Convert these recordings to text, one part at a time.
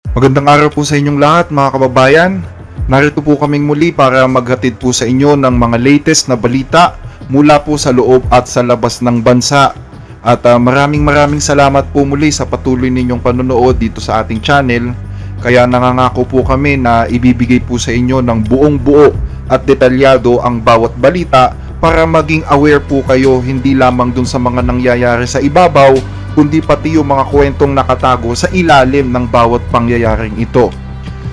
Magandang araw po sa inyong lahat mga kababayan. Narito po kaming muli para maghatid po sa inyo ng mga latest na balita mula po sa loob at sa labas ng bansa. At maraming salamat po muli sa patuloy ninyong panonood dito sa ating channel. Kaya nangangako po kami na ibibigay po sa inyo ng buong buo at detalyado ang bawat balita para maging aware po kayo hindi lamang dun sa mga nangyayari sa ibabaw, kundi pati yung mga kwentong nakatago sa ilalim ng bawat pangyayaring ito.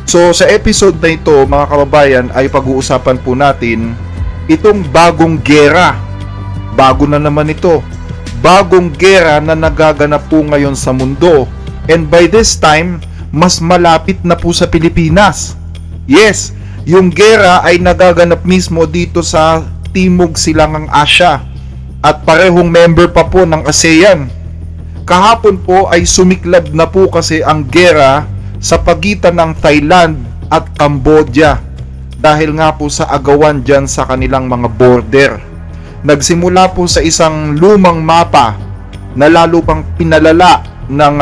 So sa episode na ito mga kababayan ay pag-uusapan po natin itong bagong gera. Bago na naman ito. Bagong gera na nagaganap po ngayon sa mundo. And by this time, mas malapit na po sa Pilipinas. Yes, yung gera ay nagaganap mismo dito sa Timog Silangang Asya at parehong member pa po ng ASEAN. Kahapon po ay sumiklab na po kasi ang gera sa pagitan ng Thailand at Cambodia dahil nga po sa agawan dyan sa kanilang mga border. Nagsimula po sa isang lumang mapa na lalo pang pinalala ng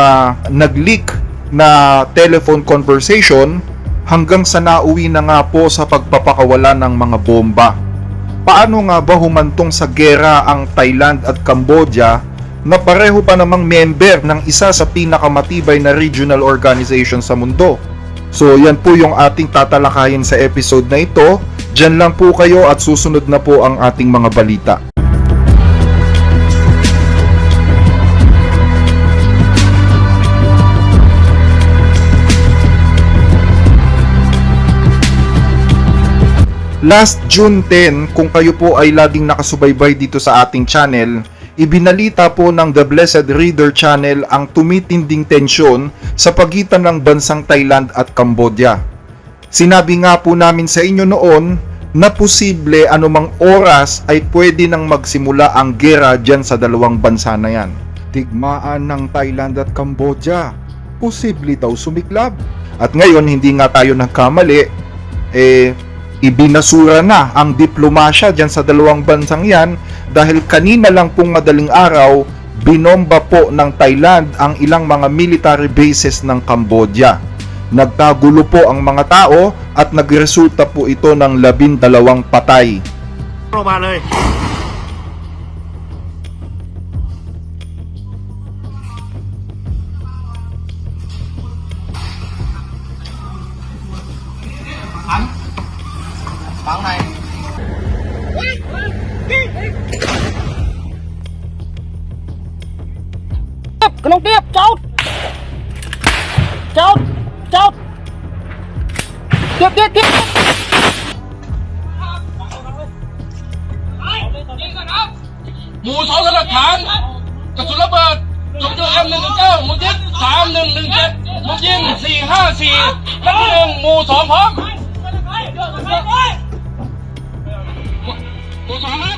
nag-leak na telephone conversation hanggang sa nauwi na nga po sa pagpapakawala ng mga bomba. Paano nga ba humantong sa gera ang Thailand at Cambodia na pareho pa namang member ng isa sa pinakamatibay na regional organization sa mundo? So yan po yung ating tatalakayin sa episode na ito. Diyan lang po kayo at susunod na po ang ating mga balita. Last June 10, kung kayo po ay laging nakasubaybay dito sa ating channel, ibinalita po ng The Blessed Reader Channel ang tumitinding tensyon sa pagitan ng bansang Thailand at Cambodia. Sinabi nga po namin sa inyo noon na posible anumang oras ay pwede nang magsimula ang gera dyan sa dalawang bansa na yan. Tigmaan ng Thailand at Cambodia, posible daw sumiklab. At ngayon hindi nga tayo nagkamali, ibinasura na ang diplomasya dyan sa dalawang bansang yan dahil kanina lang pong madaling araw, binomba po ng Thailand ang ilang mga military bases ng Cambodia. Nagtagulo po ang mga tao at nagresulta po ito ng 12 patay. Báo này. Cái nông tiếp chốt chốt chốt tiếp tiếp tiếp Mùa thổ là đặc sản. Cả số lớp bờ. Chụp cho em 119 một chiếc 3117 một viên 454 đất đường mùa thổ phóng. Mùa thổ hết.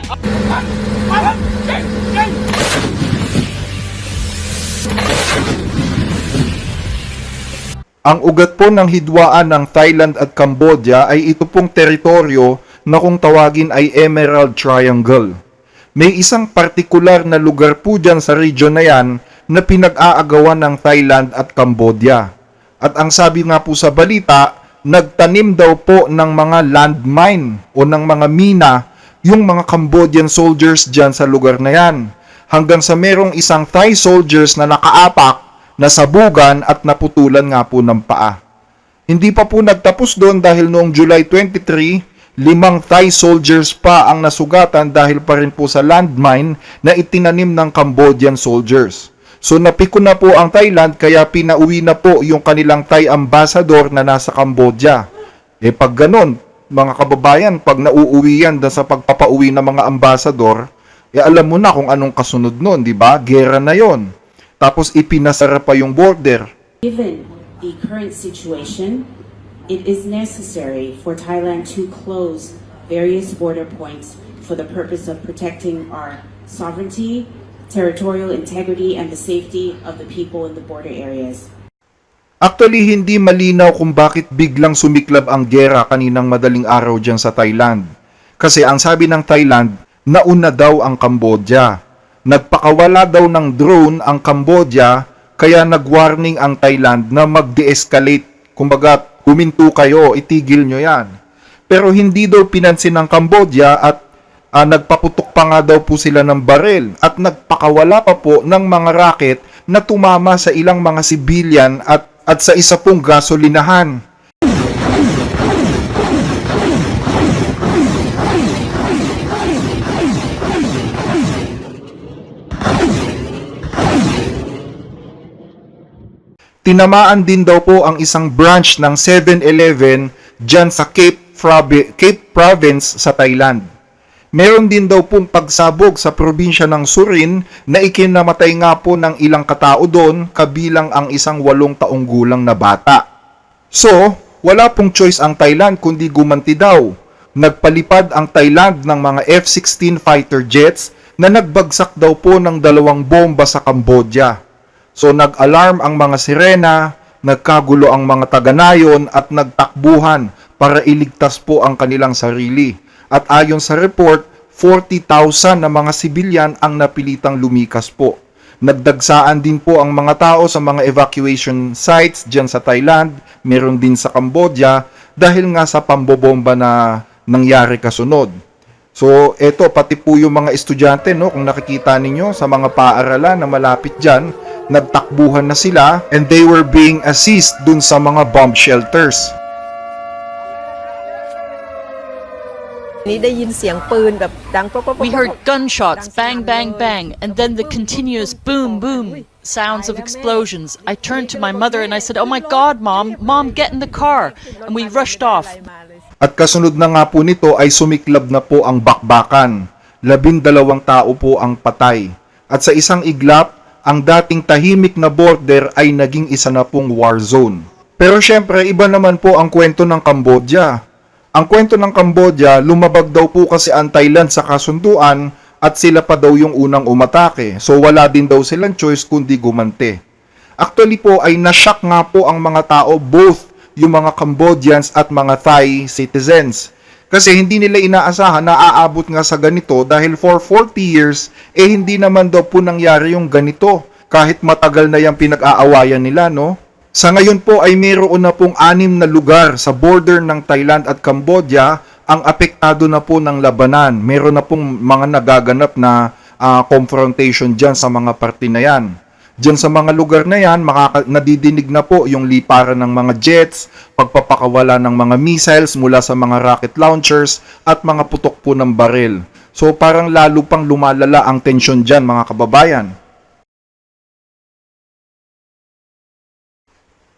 Ang ugat po ng hidwaan ng Thailand at Cambodia ay ito pong teritoryo na kung tawagin ay Emerald Triangle. May isang partikular na lugar po dyan sa region na yan na pinag-aagawan ng Thailand at Cambodia. At ang sabi nga po sa balita, nagtanim daw po ng mga landmine o ng mga mina yung mga Cambodian soldiers dyan sa lugar na yan. Hanggang sa merong isang Thai soldiers na nakaapak, nasabugan at naputulan nga po ng paa. Hindi pa po nagtapos doon dahil noong July 23, 5 Thai soldiers pa ang nasugatan dahil pa rin po sa landmine na itinanim ng Cambodian soldiers. So napiko na po ang Thailand kaya pinauwi na po yung kanilang Thai ambassador na nasa Cambodia. Pag ganun, mga kababayan, pag nauuwi yan sa pagpapauwi ng mga ambassador, alam mo na kung anong kasunod nun, di ba? Gera na yon. Tapos ipinasara pa yung border. Given the current situation, it is necessary for Thailand to close various border points for the purpose of protecting our sovereignty, territorial integrity, and the safety of the people in the border areas. Actually, hindi malinaw kung bakit biglang sumiklab ang gera kaninang madaling araw dyan sa Thailand. Kasi ang sabi ng Thailand, nauna daw ang Cambodia. Nagpakawala daw ng drone ang Cambodia Kaya nag-warning ang Thailand na mag-de-escalate. Kumbaga, huminto kayo, itigil nyo yan. Pero hindi daw pinansin ng Cambodia at nagpaputok pa nga daw po sila ng baril at nagpakawala pa po ng mga raket na tumama sa ilang mga sibilyan at sa isa pong gasolinahan. Tinamaan din daw po ang isang branch ng 7-Eleven dyan sa Cape Province sa Thailand. Meron din daw pong pagsabog sa probinsya ng Surin na ikinamatay nga po ng ilang katao doon, kabilang ang isang 8 taong gulang na bata. So, wala pong choice ang Thailand kundi gumanti daw. Nagpalipad ang Thailand ng mga F-16 fighter jets na nagbagsak daw po ng 2 bomba sa Cambodia. So nag-alarm ang mga sirena, nagkagulo ang mga taga-nayon at nagtakbuhan para iligtas po ang kanilang sarili. At ayon sa report, 40,000 na mga sibilyan ang napilitang lumikas po. Nagdagsaan din po ang mga tao sa mga evacuation sites dyan sa Thailand, meron din sa Cambodia dahil nga sa pambobomba na nangyari kasunod. So eto, pati po yung mga estudyante, no, kung nakikita ninyo sa mga paaralan na malapit dyan, nagtakbuhan na sila and they were being assist dun sa mga bomb shelters. นี่ได้ยินเสียงปืนแบบดังป๊อกป๊อกป๊อก We heard gunshots, bang, bang, bang, and then the continuous boom, boom sounds of explosions. I turned to my mother and I said, "Oh my God, Mom, Mom, get in the car." And we rushed off. At kasunod na nga po nito ay sumiklab na po ang bakbakan. 12 tao po ang patay. At sa isang iglap, ang dating tahimik na border ay naging isa na pong war zone. Pero syempre, iba naman po ang kwento ng Cambodia. Ang kwento ng Cambodia, lumabag daw po kasi ang Thailand sa kasunduan at sila pa daw yung unang umatake. So wala din daw silang choice kundi gumante. Actually po ay nashock nga po ang mga tao, both yung mga Cambodians at mga Thai citizens. Kasi hindi nila inaasahan na aabot nga sa ganito dahil for 40 years, hindi naman daw po nangyari yung ganito. Kahit matagal na yung pinag-aawayan nila, no? Sa ngayon po ay mayroon na pong 6 na lugar sa border ng Thailand at Cambodia ang apektado na po ng labanan. Meron na pong mga nagaganap na confrontation dyan sa mga parte na yan. Diyan sa mga lugar na yan, nadidinig na po yung liparan ng mga jets, pagpapakawala ng mga missiles mula sa mga rocket launchers at mga putok po ng baril. So parang lalo pang lumalala ang tensyon dyan, mga kababayan.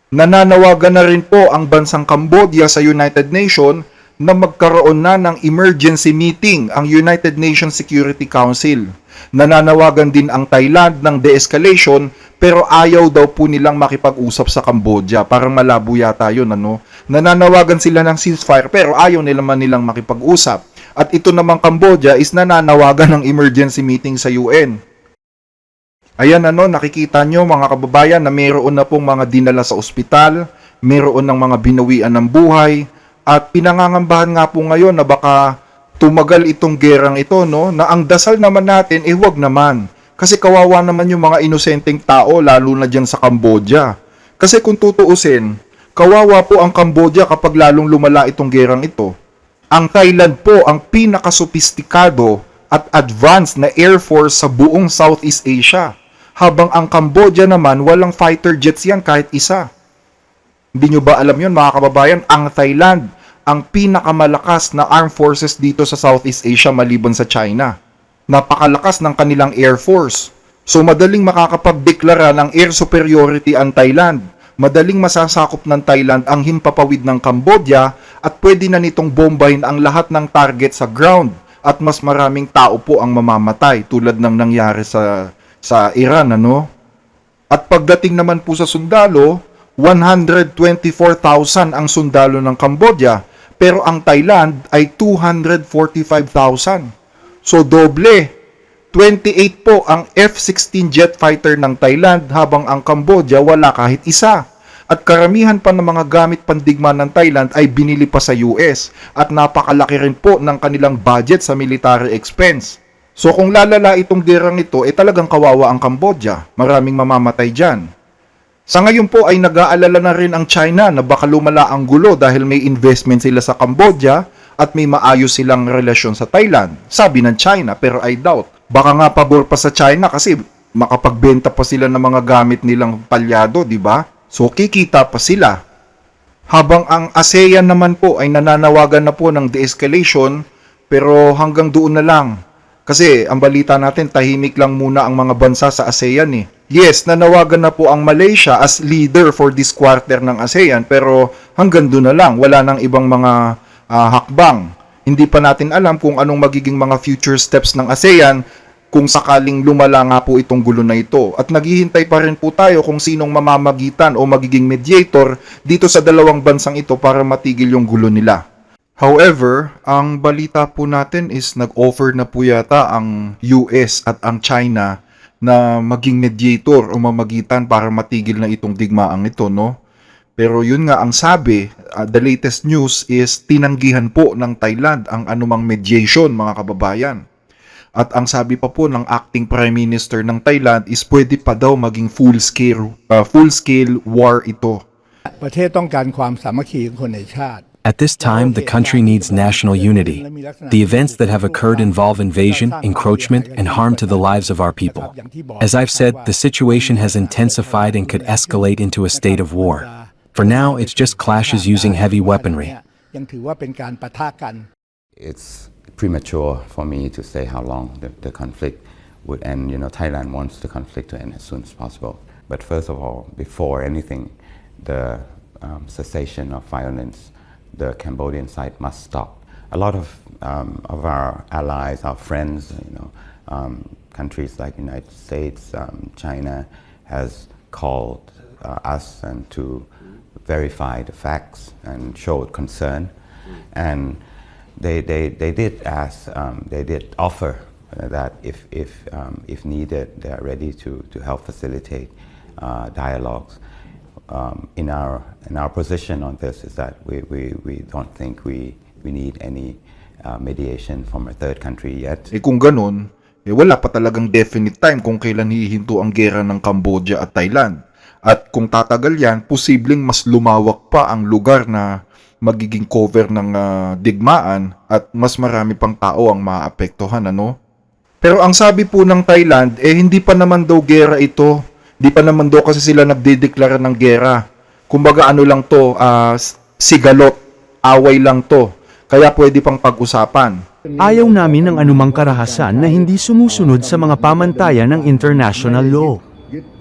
Nananawagan na rin po ang bansang Cambodia sa United Nations na magkaroon na ng emergency meeting ang United Nations Security Council. Nananawagan din ang Thailand ng de-escalation pero ayaw daw po nilang makipag-usap sa Cambodia. Parang malabo yata yun, ano? Nananawagan sila ng ceasefire pero ayaw nilang makipag-usap. At ito namang Cambodia is nananawagan ng emergency meeting sa UN. Ayan, nakikita nyo mga kababayan na mayroon na pong mga dinala sa ospital, mayroon ng mga binawian ng buhay, at pinangangambahan nga po ngayon na baka tumagal itong gerang ito, no? Na ang dasal naman natin, huwag naman. Kasi kawawa naman yung mga inosenteng tao, lalo na dyan sa Cambodia. Kasi kung tutuusin, kawawa po ang Cambodia kapag lalong lumala itong gerang ito. Ang Thailand po ang pinakasophisticado at advanced na air force sa buong Southeast Asia. Habang ang Cambodia naman, walang fighter jets yan kahit isa. Hindi nyo ba alam yun mga kababayan? Ang Thailand, ang pinakamalakas na armed forces dito sa Southeast Asia maliban sa China. Napakalakas ng kanilang air force. So madaling makakapagdeklara ng air superiority ang Thailand. Madaling masasakop ng Thailand ang himpapawid ng Cambodia at pwede na nitong bombahin ang lahat ng target sa ground at mas maraming tao po ang mamamatay tulad ng nangyari sa Iran, ano? At pagdating naman po sa sundalo, 124,000 ang sundalo ng Cambodia, pero ang Thailand ay 245,000. So doble. 28 po ang F-16 jet fighter ng Thailand habang ang Cambodia wala kahit isa. At karamihan pa ng mga gamit pandigma ng Thailand ay binili pa sa US at napakalaki rin po ng kanilang budget sa military expense. So kung lalala itong gerang ito, talagang kawawa ang Cambodia. Maraming mamamatay dyan. Sa ngayon po ay nag-aalala na rin ang China na baka lumala ang gulo dahil may investment sila sa Cambodia at may maayos silang relasyon sa Thailand. Sabi ng China, pero I doubt. Baka nga pabor pa sa China kasi makapagbenta pa sila ng mga gamit nilang palyado, di ba? So kikita pa sila. Habang ang ASEAN naman po ay nananawagan na po ng de-escalation, pero hanggang doon na lang. Kasi ang balita natin, tahimik lang muna ang mga bansa sa ASEAN eh. Yes, nanawagan na po ang Malaysia as leader for this quarter ng ASEAN, pero hanggang doon na lang. Wala nang ibang mga hakbang. Hindi pa natin alam kung anong magiging mga future steps ng ASEAN kung sakaling lumala nga po itong gulo na ito. At naghihintay pa rin po tayo kung sinong mamamagitan o magiging mediator dito sa dalawang bansang ito para matigil yung gulo nila. However, ang balita po natin is nag-offer na po yata ang US at ang China na maging mediator o mamagitan para matigil na itong digmaang ito, no? Pero yun nga ang sabi, the latest news is tinanggihan po ng Thailand ang anumang mediation, mga kababayan. At ang sabi pa po ng acting Prime Minister ng Thailand is pwede pa daw maging full-scale war ito. ประเทศต้องการความสามัคคีของคนในชาติ At this time, the country needs national unity. The events that have occurred involve invasion, encroachment, and harm to the lives of our people. As I've said, the situation has intensified and could escalate into a state of war. For now, it's just clashes using heavy weaponry. ยังถือว่าเป็นการปะทะกัน It's premature for me to say how long the conflict would end. You know, Thailand wants the conflict to end as soon as possible. But first of all, before anything, the cessation of violence, the Cambodian side must stop. A lot of our allies, our friends, you know, countries like United States, China, has called us and to verify the facts and showed concern, and they did ask, they did offer that if needed, they are ready to help facilitate dialogues. In our position on this is that we don't think we need any mediation from a third country yet. Kung ganun, wala pa talagang definite time kung kailan hihinto ang gera ng Cambodia at Thailand. At kung tatagal yan, posibleng mas lumawak pa ang lugar na magiging cover ng digmaan at mas marami pang tao ang maapektuhan, ano? Pero ang sabi po ng Thailand, hindi pa naman daw gera ito. Di pa naman daw kasi sila nagdedeklara ng gera. Kumbaga ano lang to, sigalot, away lang to. Kaya pwede pang pag-usapan. Ayaw namin ng anumang karahasan na hindi sumusunod sa mga pamantayan ng international law.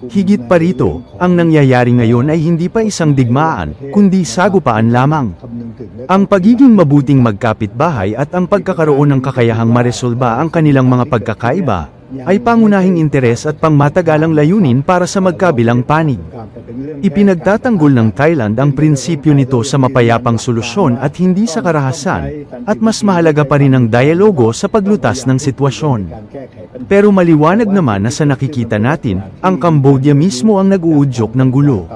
Higit pa rito, ang nangyayari ngayon ay hindi pa isang digmaan, kundi sagupaan lamang. Ang pagiging mabuting magkapitbahay at ang pagkakaroon ng kakayahang maresolba ang kanilang mga pagkakaiba, ay pangunahing interes at pangmatagalang layunin para sa magkabilang panig. Ipinagtatanggol ng Thailand ang prinsipyo nito sa mapayapang solusyon at hindi sa karahasan, at mas mahalaga pa rin ang dialogo sa paglutas ng sitwasyon. Pero maliwanag naman na sa nakikita natin, ang Cambodia mismo ang nag-uudyok ng gulo.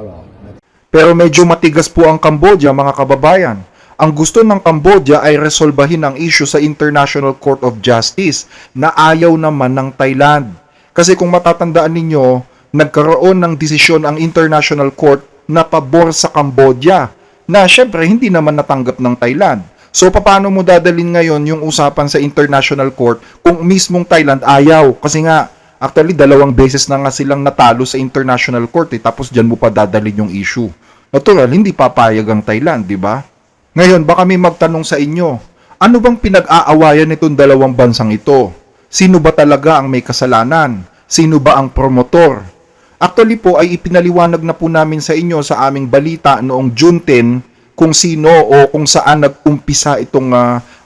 Pero medyo matigas po ang Cambodia, mga kababayan. Ang gusto ng Cambodia ay resolbahin ang issue sa International Court of Justice na ayaw naman ng Thailand. Kasi kung matatandaan ninyo, nagkaroon ng desisyon ang International Court na pabor sa Cambodia na syempre hindi naman natanggap ng Thailand. So paano mo dadalhin ngayon yung usapan sa International Court kung mismong Thailand ayaw? Kasi nga, actually 2 beses na nga silang natalo sa International Court tapos dyan mo pa dadalhin yung issue. Natural, hindi papayag ang Thailand, di ba? Ngayon, baka may magtanong sa inyo, ano bang pinag-aawayan nitong 2 bansang ito? Sino ba talaga ang may kasalanan? Sino ba ang promotor? Actually po ay ipinaliwanag na po namin sa inyo sa aming balita noong June 10 kung sino o kung saan nag-umpisa itong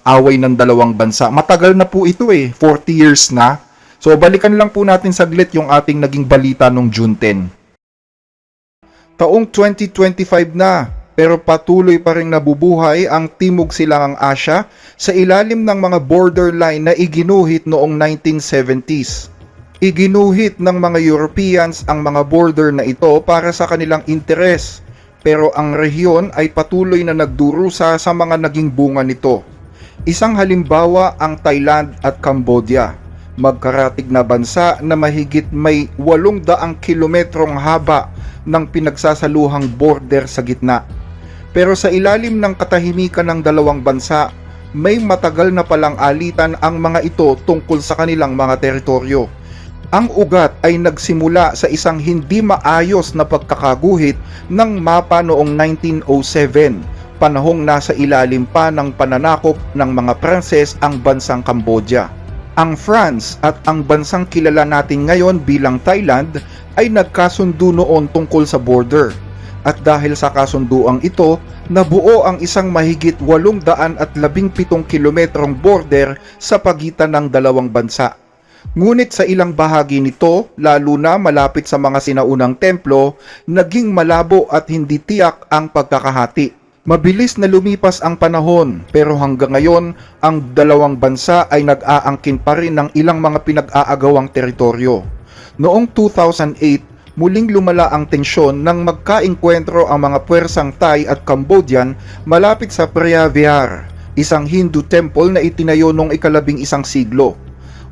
away ng 2 bansa. Matagal na po ito 40 years na. So balikan lang po natin saglit yung ating naging balita noong June 10. Taong 2025 na. Pero patuloy pa rin nabubuhay ang Timog Silangang Asya sa ilalim ng mga borderline na iginuhit noong 1970s. Iginuhit ng mga Europeans ang mga border na ito para sa kanilang interes, pero ang rehiyon ay patuloy na nagdurusa sa mga naging bunga nito. Isang halimbawa ang Thailand at Cambodia. magkaratig na bansa na mahigit may 800 kilometrong haba ng pinagsasaluhang border sa gitna. Pero sa ilalim ng katahimikan ng dalawang bansa, may matagal na palang alitan ang mga ito tungkol sa kanilang mga teritoryo. Ang ugat ay nagsimula sa isang hindi maayos na pagkakaguhit ng mapa noong 1907, panahong nasa ilalim pa ng pananakop ng mga Pranses ang bansang Cambodia. Ang France at ang bansang kilala natin ngayon bilang Thailand ay nagkasundo noon tungkol sa border. At dahil sa kasunduang ito, nabuo ang isang mahigit 817 kilometrong border sa pagitan ng dalawang bansa. Ngunit sa ilang bahagi nito, lalo na malapit sa mga sinaunang templo, naging malabo at hindi tiyak ang pagkakahati. Mabilis na lumipas ang panahon, pero hanggang ngayon, ang dalawang bansa ay nag-aangkin pa rin ng ilang mga pinag-aagawang teritoryo. Noong 2008, muling lumala ang tensyon nang magkaengkwentro ang mga puwersang Thai at Cambodian malapit sa Preah Vihear, isang Hindu temple na itinayo noong ika-11 siglo.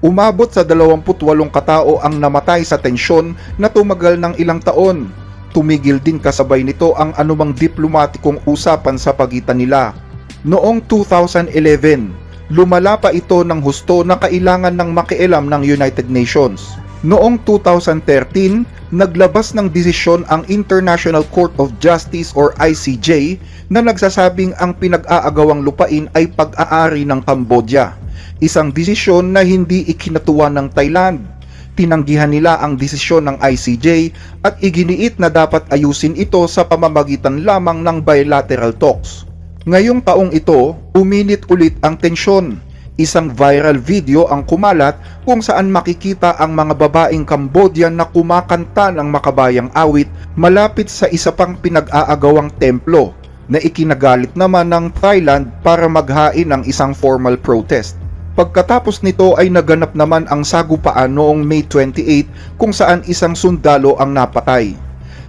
Umabot sa 28 katao ang namatay sa tensyon na tumagal ng ilang taon. Tumigil din kasabay nito ang anumang diplomatikong usapan sa pagitan nila. Noong 2011, lumala pa ito ng husto na kailangan ng makialam ng United Nations. Noong 2013, naglabas ng desisyon ang International Court of Justice or ICJ na nagsasabing ang pinag-aagawang lupain ay pag-aari ng Cambodia. Isang desisyon na hindi ikinatuwa ng Thailand. Tinanggihan nila ang desisyon ng ICJ at iginiit na dapat ayusin ito sa pamamagitan lamang ng bilateral talks. Ngayong taong ito, uminit ulit ang tensyon. Isang viral video ang kumalat kung saan makikita ang mga babaeng Cambodian na kumakanta ng makabayang awit malapit sa isa pang pinag-aagawang templo na ikinagalit naman ng Thailand para maghain ng isang formal protest. Pagkatapos nito ay naganap naman ang sagupaan noong May 28 kung saan isang sundalo ang napatay.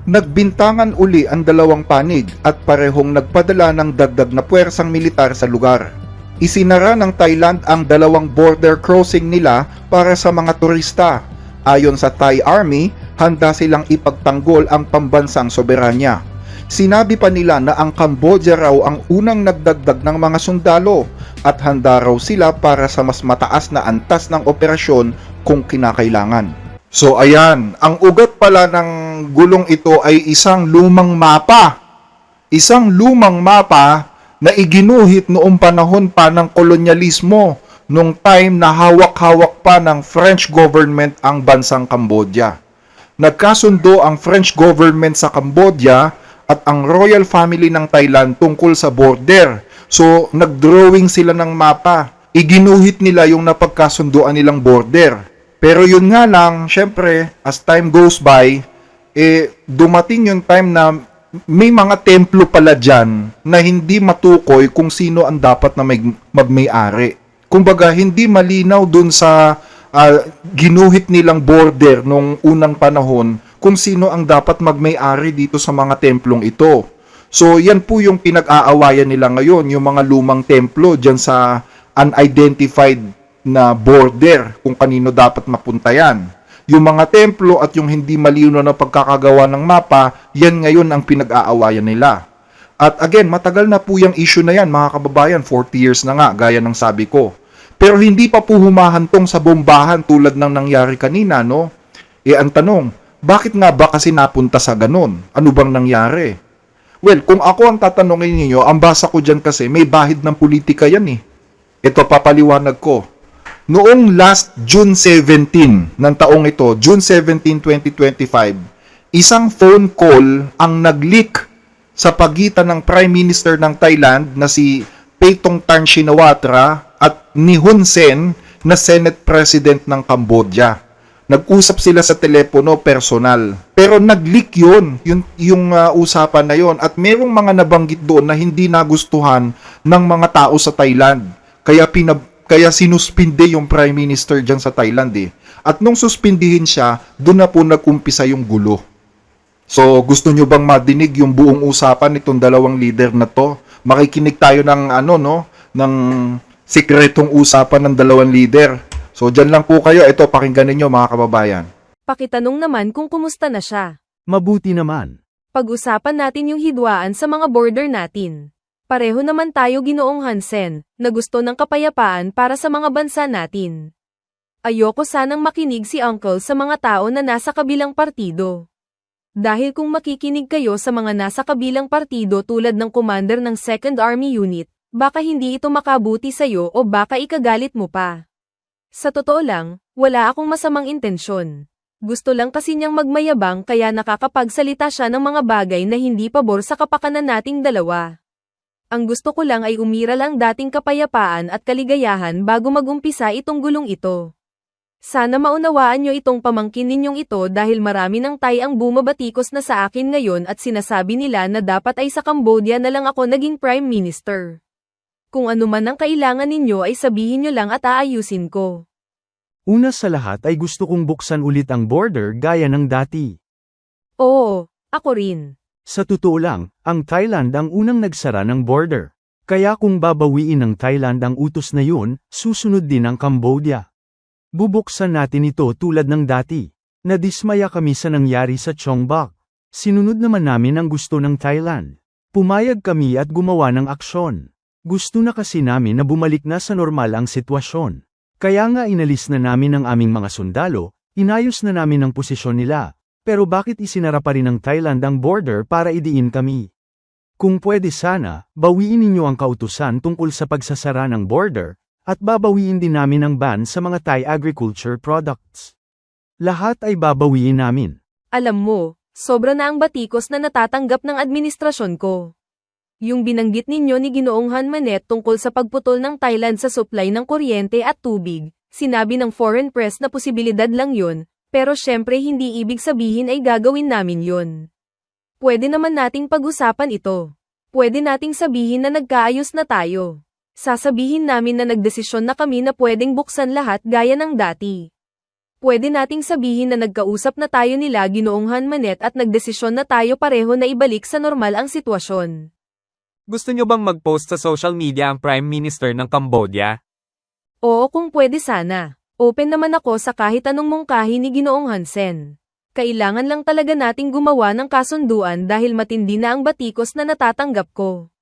Nagbintangan uli ang dalawang panig at parehong nagpadala ng dagdag na puwersang militar sa lugar. Isinara ng Thailand ang dalawang border crossing nila para sa mga turista. Ayon sa Thai Army, handa silang ipagtanggol ang pambansang soberanya. Sinabi pa nila na ang Cambodia raw ang unang nagdagdag ng mga sundalo at handa raw sila para sa mas mataas na antas ng operasyon kung kinakailangan. So ayan, ang ugat pala ng gulong ito ay isang lumang mapa. Isang lumang mapa na iginuhit noong panahon pa ng kolonyalismo, nung time na hawak-hawak pa ng French government ang bansang Cambodia. Nagkasundo ang French government sa Cambodia at ang royal family ng Thailand tungkol sa border. So, nagdrawing sila ng mapa. Iginuhit nila yung napagkasunduan nilang border. Pero yun nga lang, syempre, as time goes by, dumating yung time na may mga templo pala dyan na hindi matukoy kung sino ang dapat na magmay-ari. Kumbaga, hindi malinaw dun sa ginuhit nilang border nung unang panahon kung sino ang dapat magmay-ari dito sa mga templong ito. So, yan po yung pinag-aawayan nila ngayon, yung mga lumang templo dyan sa unidentified na border kung kanino dapat mapunta yan. Yung mga templo at yung hindi malinaw na pagkakagawa ng mapa, yan ngayon ang pinag-aawayan nila. At again, matagal na po yung issue na yan, mga kababayan, 40 years na nga, gaya ng sabi ko. Pero hindi pa po humahantong sa bombahan tulad ng nangyari kanina, no? Ang tanong, bakit nga ba kasi napunta sa ganon? Ano bang nangyari? Well, kung ako ang tatanungin ninyo, ang basa ko dyan kasi may bahid ng politika yan eh. Ito, papaliwanag ko. Noong last June 17 ng taong ito, June 17, 2025, isang phone call ang nag-leak sa pagitan ng Prime Minister ng Thailand na si Paetongtarn Shinawatra at ni Hun Sen na Senate President ng Cambodia. Nag-usap sila sa telepono personal. Pero nag-leak yun, yung usapan na yon. At merong mga nabanggit doon na hindi nagustuhan ng mga tao sa Thailand. Kaya sinuspinde yung Prime Minister dyan sa Thailand eh. At nung suspindihin siya, doon na po nag-umpisa yung gulo. So, gusto nyo bang madinig yung buong usapan nitong dalawang leader na to? Makikinig tayo ng ng sikretong usapan ng dalawang leader. So dyan lang po kayo, ito pakinggan ninyo mga kababayan. Pakitanong naman kung kumusta na siya. Mabuti naman. Pag-usapan natin yung hidwaan sa mga border natin. Pareho naman tayo Ginoong Hansen, na gusto ng kapayapaan para sa mga bansa natin. Ayoko sanang makinig si Uncle sa mga tao na nasa kabilang partido. Dahil kung makikinig kayo sa mga nasa kabilang partido tulad ng commander ng 2nd Army Unit, baka hindi ito makabuti sa'yo o baka ikagalit mo pa. Sa totoo lang, wala akong masamang intensyon. Gusto lang kasi niyang magmayabang kaya nakakapagsalita siya ng mga bagay na hindi pabor sa kapakanan nating dalawa. Ang gusto ko lang ay umiral ang dating kapayapaan at kaligayahan bago magumpisa itong gulong ito. Sana maunawaan niyo itong pamangkin ninyong ito dahil marami ng Thai ang bumabatikos na sa akin ngayon at sinasabi nila na dapat ay sa Cambodia na lang ako naging Prime Minister. Kung ano man ang kailangan ninyo ay sabihin niyo lang at aayusin ko. Una sa lahat ay gusto kong buksan ulit ang border gaya ng dati. Oo, ako rin. Sa totoo lang, ang Thailand ang unang nagsara ng border. Kaya kung babawiin ng Thailand ang utos na yun, susunod din ang Cambodia. Bubuksan natin ito tulad ng dati. Nadismaya kami sa nangyari sa Chongbuk. Sinunod naman namin ang gusto ng Thailand. Pumayag kami at gumawa ng aksyon. Gusto na kasi namin na bumalik na sa normal ang sitwasyon. Kaya nga inalis na namin ang aming mga sundalo, inayos na namin ang posisyon nila. Pero bakit isinara pa rin ng Thailand ang border para idiin kami? Kung pwede sana, bawiin ninyo ang kautusan tungkol sa pagsasara ng border, at babawiin din namin ang ban sa mga Thai agriculture products. Lahat ay babawiin namin. Alam mo, sobra na ang batikos na natatanggap ng administrasyon ko. Yung binanggit ninyo ni Ginoong Han Manet tungkol sa pagputol ng Thailand sa supply ng kuryente at tubig, sinabi ng foreign press na posibilidad lang yun, pero syempre hindi ibig sabihin ay gagawin namin yun. Pwede naman nating pag-usapan ito. Pwede nating sabihin na nagkaayos na tayo. Sasabihin namin na nagdesisyon na kami na pwedeng buksan lahat gaya ng dati. Pwede nating sabihin na nagkausap na tayo nila Ginoong Han Manet at nagdesisyon na tayo pareho na ibalik sa normal ang sitwasyon. Gusto nyo bang mag-post sa social media ang Prime Minister ng Cambodia? Oo kung pwede sana. Open naman ako sa kahit anong mungkahi ni Ginoong Hansen. Kailangan lang talaga nating gumawa ng kasunduan dahil matindi na ang batikos na natatanggap ko.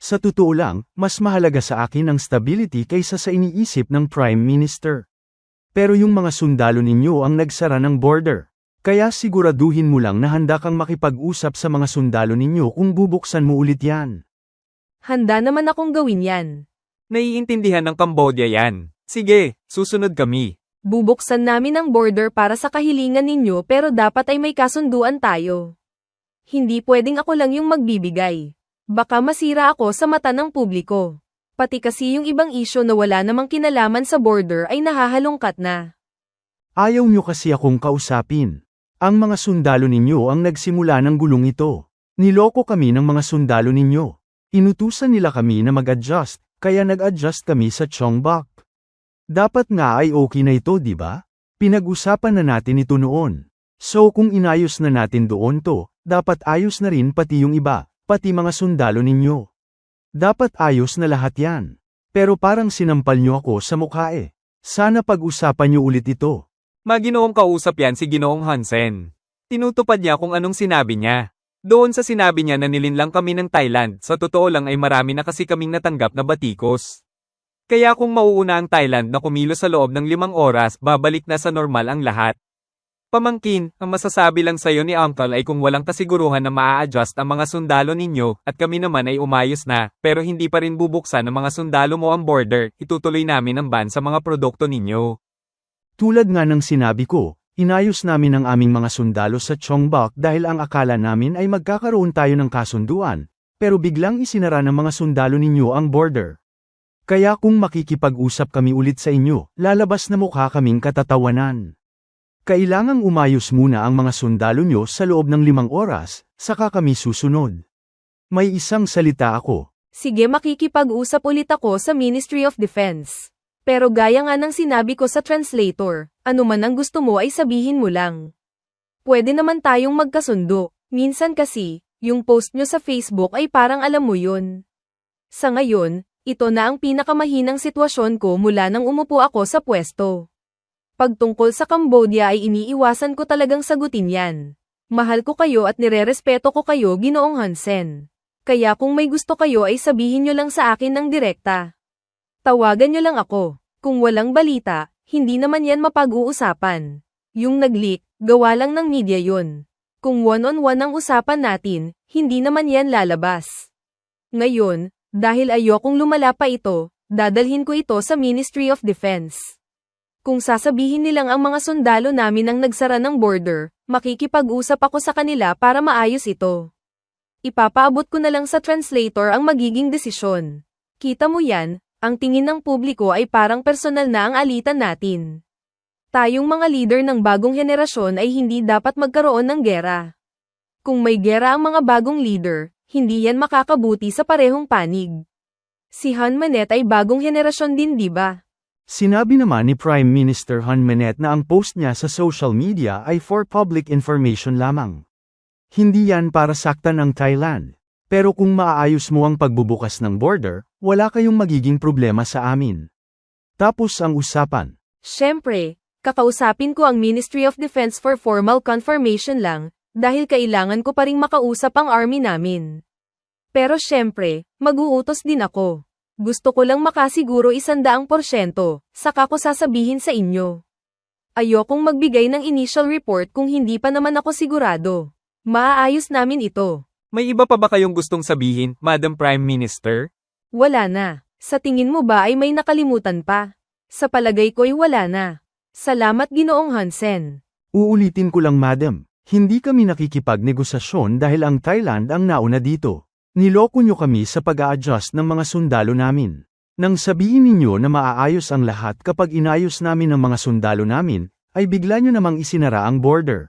Sa totoo lang, mas mahalaga sa akin ang stability kaysa sa iniisip ng Prime Minister. Pero yung mga sundalo ninyo ang nagsara ng border. Kaya siguraduhin mo lang na handa kang makipag-usap sa mga sundalo ninyo kung bubuksan mo ulit yan. Handa naman akong gawin yan. Naiintindihan ng Cambodia yan. Sige, susunod kami. Bubuksan namin ang border para sa kahilingan ninyo pero dapat ay may kasunduan tayo. Hindi pwedeng ako lang yung magbibigay. Baka masira ako sa mata ng publiko. Pati kasi yung ibang isyo na wala namang kinalaman sa border ay nahahalongkat na. Ayaw nyo kasi akong kausapin. Ang mga sundalo ninyo ang nagsimula ng gulong ito. Niloko kami ng mga sundalo ninyo. Inutusan nila kami na mag-adjust, kaya nag-adjust kami sa Chongbuk. Dapat nga ay okay na ito, di ba? Pinag-usapan na natin ito noon. So kung inayos na natin doon to, dapat ayos na rin pati yung iba, pati mga sundalo ninyo. Dapat ayos na lahat yan. Pero parang sinampal nyo ako sa mukha eh. Sana pag-usapan nyo ulit ito. Maginoong kausap yan si Ginoong Hansen. Tinutupad niya kung anong sinabi niya. Doon sa sinabi niya na nilinlang kami ng Thailand, sa totoo lang ay marami na kasi kaming natanggap na batikos. Kaya kung mauuna ang Thailand na kumilos sa loob ng 5 oras, babalik na sa normal ang lahat. Pamangkin, ang masasabi lang sa'yo ni Uncle ay kung walang kasiguruhan na maa-adjust ang mga sundalo ninyo, at kami naman ay umayos na, pero hindi pa rin bubuksan ng mga sundalo mo ang border, itutuloy namin ang ban sa mga produkto ninyo. Tulad nga ng sinabi ko, inayos namin ang aming mga sundalo sa Chongbuk dahil ang akala namin ay magkakaroon tayo ng kasunduan, pero biglang isinara ng mga sundalo ninyo ang border. Kaya kung makikipag-usap kami ulit sa inyo, lalabas na mukha kaming katatawanan. Kailangang umayos muna ang mga sundalo nyo sa loob ng 5 oras, saka kami susunod. May isang salita ako. Sige, makikipag-usap ulit ako sa Ministry of Defense. Pero gaya nga ng sinabi ko sa translator, ano man ang gusto mo ay sabihin mo lang. Pwede naman tayong magkasundo. Minsan kasi, yung post nyo sa Facebook ay parang alam mo yun. Sa ngayon, Ito na ang pinakamahinang sitwasyon ko mula nang umupo ako sa pwesto. Pagtungkol sa Cambodia ay iniiwasan ko talagang sagutin yan. Mahal ko kayo at nirerespeto ko kayo, Ginoong Hansen. Kaya kung may gusto kayo ay sabihin nyo lang sa akin ng direkta. Tawagan nyo lang ako. Kung walang balita, hindi naman yan mapag-uusapan. Yung nag-leak, gawa lang ng media yun. Kung one-on-one ang usapan natin, hindi naman yan lalabas. Ngayon, dahil ayokong lumala pa ito, dadalhin ko ito sa Ministry of Defense. Kung sasabihin nilang ang mga sundalo namin ang nagsara ng border, makikipag-usap ako sa kanila para maayos ito. Ipapaabot ko na lang sa translator ang magiging desisyon. Kita mo yan, ang tingin ng publiko ay parang personal na ang alitan natin. Tayong mga leader ng bagong henerasyon ay hindi dapat magkaroon ng gera. Kung may gera ang mga bagong leader, hindi yan makakabuti sa parehong panig. Si Han Manet ay bagong henerasyon din, di ba? Sinabi naman ni Prime Minister Hun Manet na ang post niya sa social media ay for public information lamang. Hindi yan para saktan ang Thailand. Pero kung maaayos mo ang pagbubukas ng border, wala kayong magiging problema sa amin. Tapos ang usapan. Siyempre, kakausapin ko ang Ministry of Defense for formal confirmation lang, dahil kailangan ko pa ring makausap ang army namin. Pero siyempre, mag-uutos din ako. Gusto ko lang makasiguro 100%, saka ko sasabihin sa inyo. Ayokong magbigay ng initial report kung hindi pa naman ako sigurado. Maaayos namin ito. May iba pa ba kayong gustong sabihin, Madam Prime Minister? Wala na. Sa tingin mo ba ay may nakalimutan pa? Sa palagay ko'y wala na. Salamat, Ginoong Hansen. Uulitin ko lang, madam. Hindi kami nakikipagnegosasyon dahil ang Thailand ang nauna dito. Niloko nyo kami sa pag-a-adjust ng mga sundalo namin. Nang sabihin ninyo na maaayos ang lahat kapag inayos namin ang mga sundalo namin, ay bigla nyo namang isinara ang border.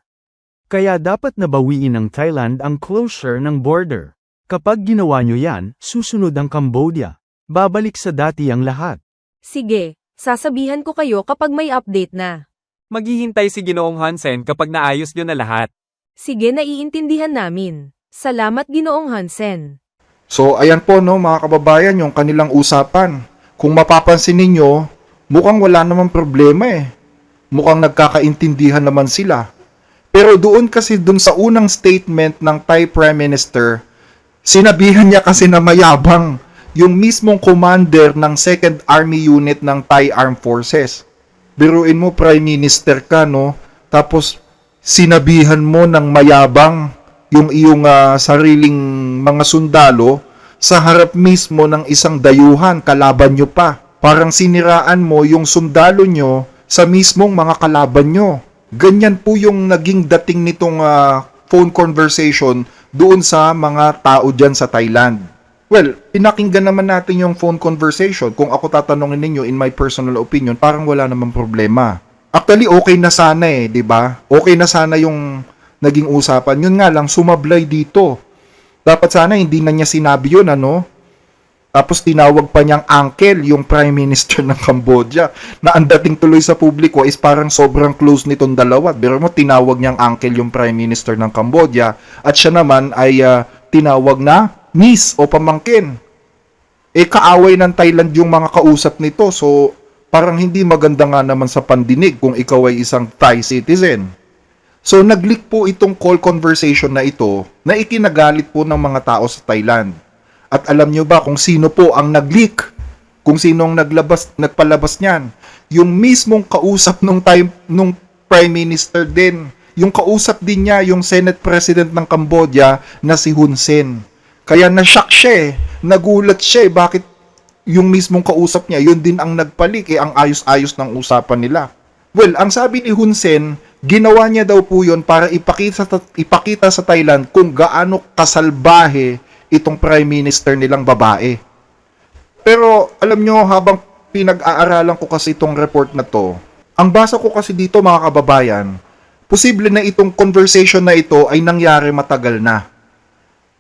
Kaya dapat nabawiin ng Thailand ang closure ng border. Kapag ginawa nyo yan, susunod ang Cambodia. Babalik sa dati ang lahat. Sige, sasabihan ko kayo kapag may update na. Maghihintay si Ginoong Hansen kapag naayos nyo na lahat. Sige, naiintindihan namin. Salamat, Ginoong Hansen. So ayan po no mga kababayan yung kanilang usapan. Kung mapapansin ninyo, mukhang wala namang problema eh. Mukhang nagkakaintindihan naman sila. Pero doon kasi dun sa unang statement ng Thai Prime Minister, sinabihan niya kasi na mayabang yung mismong commander ng 2nd Army Unit ng Thai Armed Forces. Biruin mo, Prime Minister ka, no? Tapos sinabihan mo ng mayabang yung iyong sariling mga sundalo sa harap mismo ng isang dayuhan, kalaban nyo pa. Parang siniraan mo yung sundalo nyo sa mismong mga kalaban nyo. Ganyan po yung naging dating nitong phone conversation doon sa mga tao dyan sa Thailand. Well, pinakinggan naman natin yung phone conversation. Kung ako tatanungin ninyo, in my personal opinion, parang wala namang problema. Actually, okay na sana eh, di ba? Okay na sana yung naging usapan. Yun nga lang, sumablay dito. Dapat sana hindi na niya sinabi yun, ano? Tapos tinawag pa niyang uncle yung Prime Minister ng Cambodia na ang dating tuloy sa publiko is parang sobrang close nitong dalawa. Pero mo tinawag niyang uncle yung Prime Minister ng Cambodia at siya naman ay tinawag na niece o pamangkin. Eh kaaway ng Thailand yung mga kausap nito, so parang hindi maganda nga naman sa pandinig kung ikaw ay isang Thai citizen. So nag-leak po itong call conversation na ito na ikinagalit po ng mga tao sa Thailand. At alam nyo ba kung sino po ang nag-leak? Kung sino ang nagpalabas niyan? Yung mismong kausap nung Prime Minister din. Yung kausap din niya, yung Senate President ng Cambodia na si Hun Sen. Kaya na-shock siya eh. Nagulat siya eh. Bakit yung mismong kausap niya, yun din ang nagpalik eh. Ang ayos-ayos ng usapan nila. Well, ang sabi ni Hun Sen, ginawa niya daw po yun para ipakita sa Thailand kung gaano kasalbahe itong Prime Minister nilang babae. Pero alam nyo, habang pinag-aaralan ko kasi itong report na to, ang basa ko kasi dito mga kababayan, posible na itong conversation na ito ay nangyari matagal na.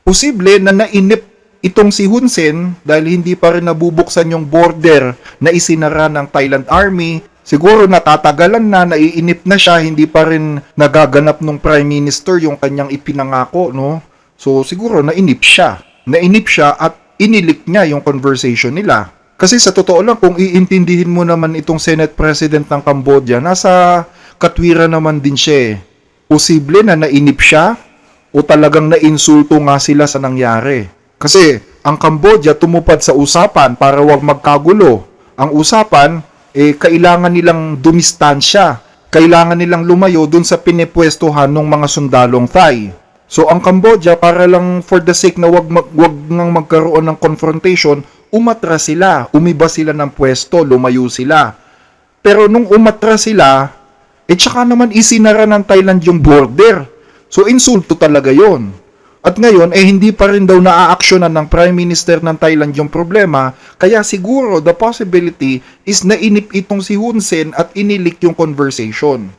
Posible na nainip itong si Hun Sen dahil hindi pa rin nabubuksan yung border na isinara ng Thailand Army. Siguro natatagalan na, naiinip na siya, hindi pa rin nagaganap ng Prime Minister yung kanyang ipinangako, no? So siguro nainip siya. Nainip siya at inilik niya yung conversation nila. Kasi sa totoo lang, kung iintindihin mo naman itong Senate President ng Cambodia, nasa katwiran naman din siya eh. Posible na nainip siya o talagang nainsulto nga sila sa nangyari. Kasi ang Cambodia tumupad sa usapan para wag magkagulo. Ang usapan, kailangan nilang dumistansya. Kailangan nilang lumayo dun sa pinipwestuhan ng mga sundalong Thai. So ang Cambodia, para lang for the sake na wag nang magkaroon ng confrontation, umatras sila, umiba sila ng pwesto, lumayo sila. Pero nung umatras sila, tsaka naman isinara ng Thailand yung border. So insulto talaga yon. At ngayon, hindi pa rin daw naaaksyonan ng Prime Minister ng Thailand yung problema, kaya siguro the possibility is nainip itong si Hun Sen at inilik yung conversation.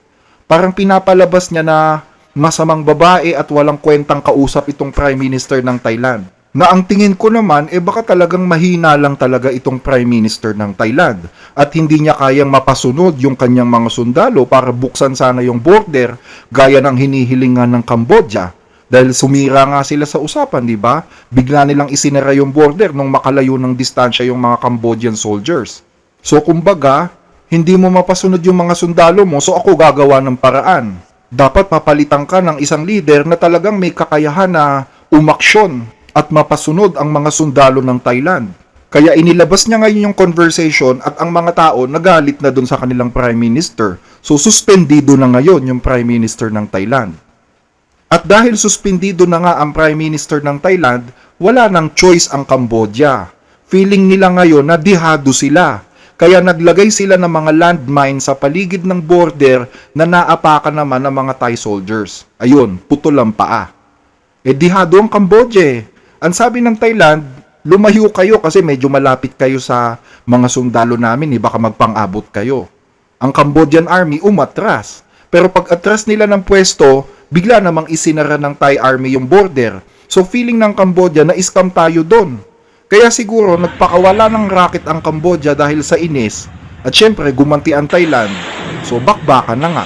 Parang pinapalabas niya na masamang babae at walang kwentang kausap itong Prime Minister ng Thailand. Na ang tingin ko naman, baka talagang mahina lang talaga itong Prime Minister ng Thailand at hindi niya kayang mapasunod yung kanyang mga sundalo para buksan sana yung border gaya ng hinihilingan ng Cambodia. Dahil sumira nga sila sa usapan, di ba? Bigla nilang isinara yung border nung makalayo ng distansya yung mga Cambodian soldiers. So kumbaga, hindi mo mapasunod yung mga sundalo mo, so ako gagawa ng paraan. Dapat mapalitan ka ng isang leader na talagang may kakayahan na umaksyon at mapasunod ang mga sundalo ng Thailand. Kaya inilabas niya ngayon yung conversation at ang mga tao nagalit na dun sa kanilang Prime Minister. So suspendido na ngayon yung Prime Minister ng Thailand. At dahil suspendido na nga ang Prime Minister ng Thailand, wala nang choice ang Cambodia. Feeling nila ngayon na dihado sila. Kaya naglagay sila ng mga landmine sa paligid ng border na naapakan naman ng mga Thai soldiers. Ayun, putol ang paa. Dihado ang Cambodia. Ang sabi ng Thailand, lumayo kayo kasi medyo malapit kayo sa mga sundalo namin, baka magpang-abot kayo. Ang Cambodian Army umatras. Pero pag atras nila ng pwesto, bigla namang isinara ng Thai Army yung border. So feeling ng Cambodia na iskam tayo doon. Kaya siguro nagpakawala ng racket ang Cambodia dahil sa inis. At syempre gumanti ang Thailand. So bakbakan na nga.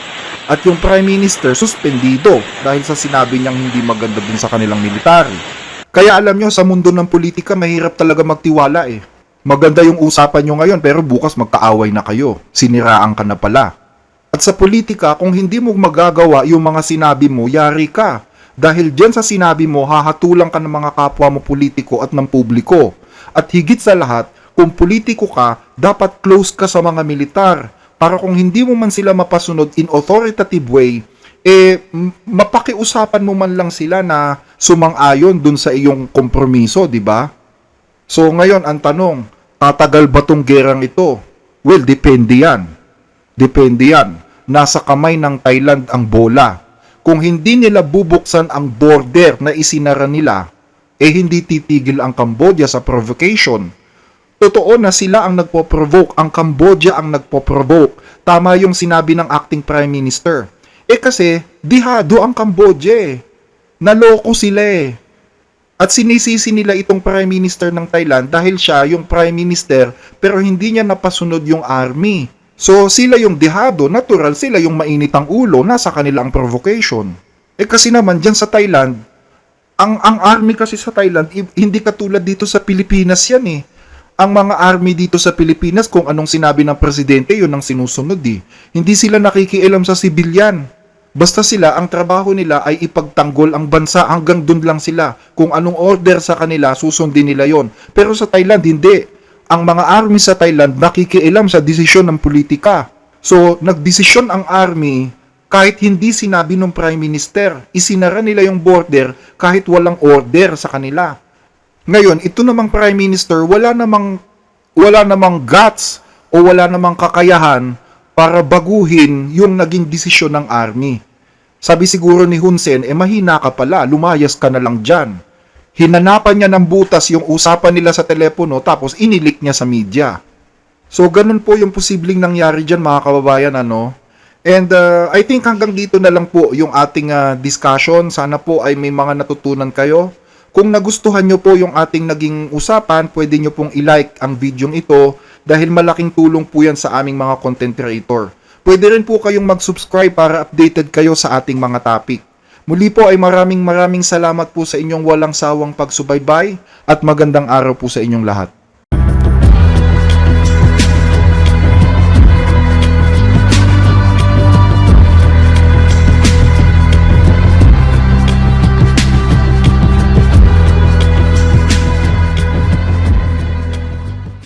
At yung Prime Minister suspendido dahil sa sinabi niyang hindi maganda dun sa kanilang military. Kaya alam nyo, sa mundo ng politika mahirap talaga magtiwala eh. Maganda yung usapan nyo ngayon pero bukas magkaaway na kayo. Siniraan ka na pala. At sa politika, kung hindi mo magagawa yung mga sinabi mo, yari ka. Dahil dyan sa sinabi mo, hahatulang ka ng mga kapwa mo politiko at ng publiko. At higit sa lahat, kung politiko ka, dapat close ka sa mga militar. Para kung hindi mo man sila mapasunod in authoritative way, mapakiusapan mo man lang sila na sumang-ayon dun sa iyong kompromiso, di ba? So ngayon, ang tanong, tatagal ba tong gerang ito? Well, depende yan. Depende yan. Nasa kamay ng Thailand ang bola. Kung hindi nila bubuksan ang border na isinara nila, hindi titigil ang Cambodia sa provocation. Totoo na sila ang nagpo-provoke, ang Cambodia ang nagpo-provoke. Tama yung sinabi ng acting Prime Minister. Kasi, dihado ang Cambodia. Naloko sila eh. At sinisisi nila itong Prime Minister ng Thailand dahil siya yung Prime Minister pero hindi niya napasunod yung army. So sila yung dihado, natural sila yung mainit ang ulo, nasa kanila ang provocation. Kasi naman dyan sa Thailand, ang army kasi sa Thailand, hindi katulad dito sa Pilipinas yan eh. Ang mga army dito sa Pilipinas, kung anong sinabi ng presidente, yun ang sinusunod eh. Hindi sila nakikialam sa sibilyan. Basta sila, ang trabaho nila ay ipagtanggol ang bansa, hanggang dun lang sila. Kung anong order sa kanila, susundin nila yon. Pero sa Thailand, hindi. Ang mga army sa Thailand nakikialam sa desisyon ng politika. So, nagdesisyon ang army kahit hindi sinabi ng Prime Minister. Isinara nila yung border kahit walang order sa kanila. Ngayon, ito namang Prime Minister, wala namang guts o wala namang kakayahan para baguhin yung naging desisyon ng army. Sabi siguro ni Hun Sen, mahina ka pala, lumayas ka na lang dyan. Hinanapan niya ng butas yung usapan nila sa telepono tapos inilik niya sa media. So, ganun po yung posibleng nangyari dyan mga kababayan, ano? And I think hanggang dito na lang po yung ating discussion. Sana po ay may mga natutunan kayo. Kung nagustuhan nyo po yung ating naging usapan, pwede nyo pong i-like ang video ito dahil malaking tulong po yan sa aming mga content creator. Pwede rin po kayong mag-subscribe para updated kayo sa ating mga topic. Muli po ay maraming salamat po sa inyong walang sawang pagsubaybay at magandang araw po sa inyong lahat.